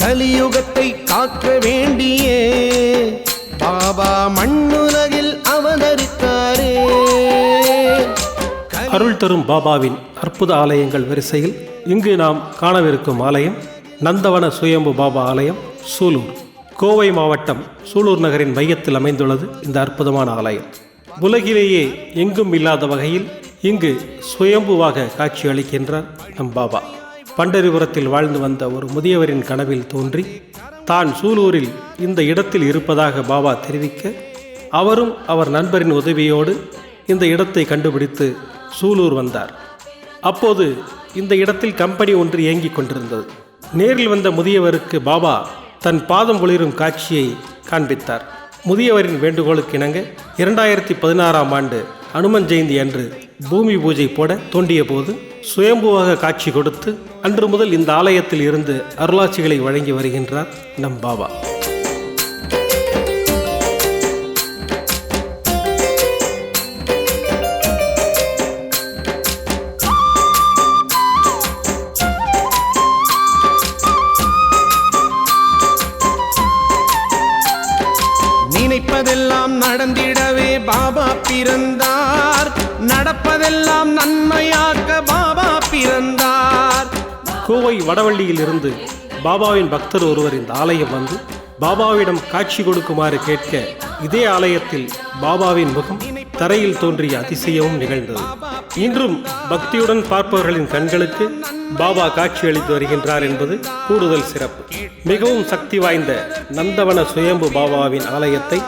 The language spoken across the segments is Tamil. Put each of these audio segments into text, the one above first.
கலியுகத்தை காக்க வேண்டியே பாபா மண்ணுலகில் அவதரித்தாரே. அருள் தரும் பாபாவின் அற்புத ஆலயங்கள் வரிசையில் இங்கு நாம் காணவிருக்கும் ஆலயம் நந்தவன சுயம்பு பாபா ஆலயம், சூலூர், கோவை மாவட்டம் சூலூர் நகரின் மையத்தில் அமைந்துள்ளது. இந்த அற்புதமான ஆலயம் உலகிலேயே எங்கும் இல்லாத வகையில் இங்கு சுயம்புவாக காட்சி அளிக்கின்றார் நம் பாபா. பண்டரிபுரத்தில் வாழ்ந்து வந்த ஒரு முதியவரின் கனவில் தோன்றி தான் சூலூரில் இந்த இடத்தில் இருப்பதாக பாபா தெரிவிக்க, அவரும் அவர் நண்பரின் உதவியோடு இந்த இடத்தை கண்டுபிடித்து சூலூர் வந்தார். அப்போது இந்த இடத்தில் கம்பெனி ஒன்று இயங்கிக் கொண்டிருந்தது. நேரில் வந்த முதியவருக்கு பாபா தன் பாதம் ஒளிரும் காட்சியை காண்பித்தார். முதியவரின் வேண்டுகோளுக்கு இணங்க 2016ஆம் ஆண்டு அனுமன் ஜெயந்தி அன்று பூமி பூஜை போட தோண்டிய போது சுயம்புவாக காட்சி கொடுத்து அன்று முதல் இந்த ஆலயத்தில் இருந்து அருளாட்சிகளை வழங்கி வருகின்றார் நம் பாபா. நினைப்பதெல்லாம் நடந்திடவே பாபா பிறந்தார், நடப்பதெல்லாம் நன்மையாக்க பாபா பிறந்தார். கோவை வடவள்ளியில் இருந்து பாபாவின் பக்தர் ஒருவர் இந்த ஆலயம் வந்து பாபாவிடம் காட்சி கொடுக்குமாறு கேட்க, இதே ஆலயத்தில் பாபாவின் முகம் தரையில் தோன்றிய அதிசயமும் நிகழ்ந்தது. இன்றும் பக்தியுடன் பார்ப்பவர்களின் கண்களுக்கு பாபா காட்சி அளித்து வருகின்றார் என்பது கூடுதல் சிறப்பு. மிகவும் சக்தி வாய்ந்த நந்தவன சுயம்பு பாபாவின் ஆலயத்தை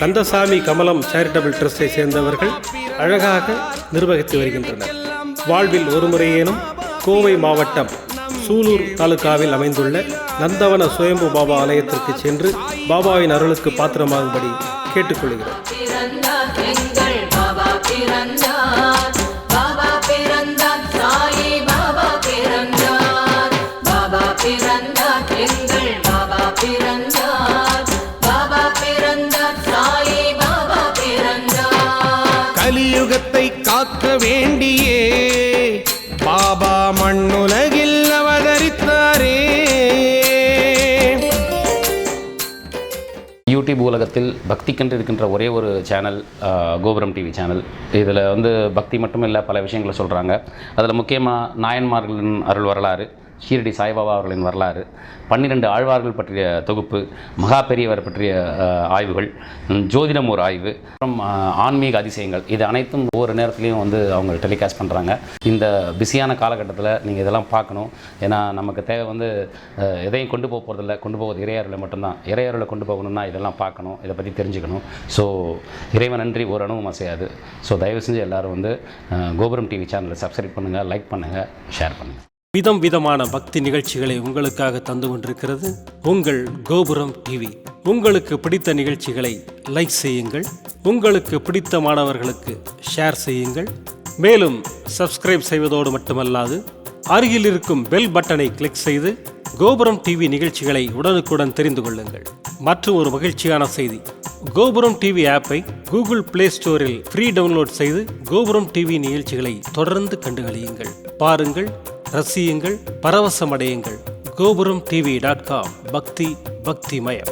கந்தசாமி கமலம் சேரிட்டபிள் ட்ரஸ்டை சேர்ந்தவர்கள் அழகாக நிர்வகித்து வருகின்றனர். வாழ்வில் ஒரு முறையேனும் கோவை மாவட்டம் சூலூர் தாலுகாவில் அமைந்துள்ள நந்தவன சுயம்பு பாபா ஆலயத்திற்கு சென்று பாபாவின் அருளுக்கு பாத்திரமாகும்படி கேட்டுக்கொள்கிறோம். கலியுகத்தை காக்க வேண்டியே பாபா மண்ணுலகில் அவதரித்தாரே. யூடியூப் உலகத்தில் பக்திக்கென்று இருக்கின்ற ஒரே ஒரு சேனல் கோபுரம் டிவி சேனல். இதில் பக்தி மட்டும் இல்லை, பல விஷயங்களை சொல்கிறாங்க. அதில் முக்கியமாக நாயன்மார்களின் அருள் வரலாறு, ஷீரடி சாய்பாபா அவர்களின் வரலாறு, 12 ஆழ்வார்கள் பற்றிய தொகுப்பு, மகா பெரியவர் பற்றிய ஆய்வுகள், ஜோதிடம் ஒரு ஆய்வு, அப்புறம் ஆன்மீக அதிசயங்கள், இது அனைத்தும் ஒவ்வொரு நேரத்துலையும் அவங்க டெலிகாஸ்ட் பண்ணுறாங்க. இந்த பிஸியான காலகட்டத்தில் நீங்கள் இதெல்லாம் பார்க்கணும். ஏன்னா நமக்கு தேவை எதையும் கொண்டு போக போகிறதில்ல, கொண்டு போவது இறையருளை மட்டும்தான். இறையருளை கொண்டு போகணும்னா இதெல்லாம் பார்க்கணும், இதை பற்றி தெரிஞ்சுக்கணும். ஸோ இறைவன் நன்றி ஒரு அணுவும் அசையாது. ஸோ தயவு செஞ்சு எல்லோரும் கோபுரம் டிவி சேனலை சப்ஸ்கிரைப் பண்ணுங்கள், லைக் பண்ணுங்கள், ஷேர் பண்ணுங்கள். விதம் விதமான பக்தி நிகழ்ச்சிகளை உங்களுக்காக தந்து கொண்டிருக்கிறது உங்கள் கோபுரம் டிவி. உங்களுக்கு பிடித்த நிகழ்ச்சிகளை லைக் செய்யுங்கள், உங்களுக்கு பிடித்த மாணவர்களுக்கு ஷேர் செய்யுங்கள். மேலும் சப்ஸ்கிரைப் செய்வதோடு மட்டுமல்லாது அருகில் இருக்கும் பெல் பட்டனை கிளிக் செய்து கோபுரம் டிவி நிகழ்ச்சிகளை உடனுக்குடன் தெரிந்து கொள்ளுங்கள். மற்றும் ஒரு மகிழ்ச்சியான செய்தி, கோபுரம் டிவி ஆப்பை கூகுள் பிளே ஸ்டோரில் ஃப்ரீ டவுன்லோட் செய்து கோபுரம் டிவி நிகழ்ச்சிகளை தொடர்ந்து கண்டுகளியுங்கள், பாருங்கள், ரசியுங்கள், பரவசமடையுங்கள். கோபுரம் டிவி.com. பக்தி பக்திமயம்.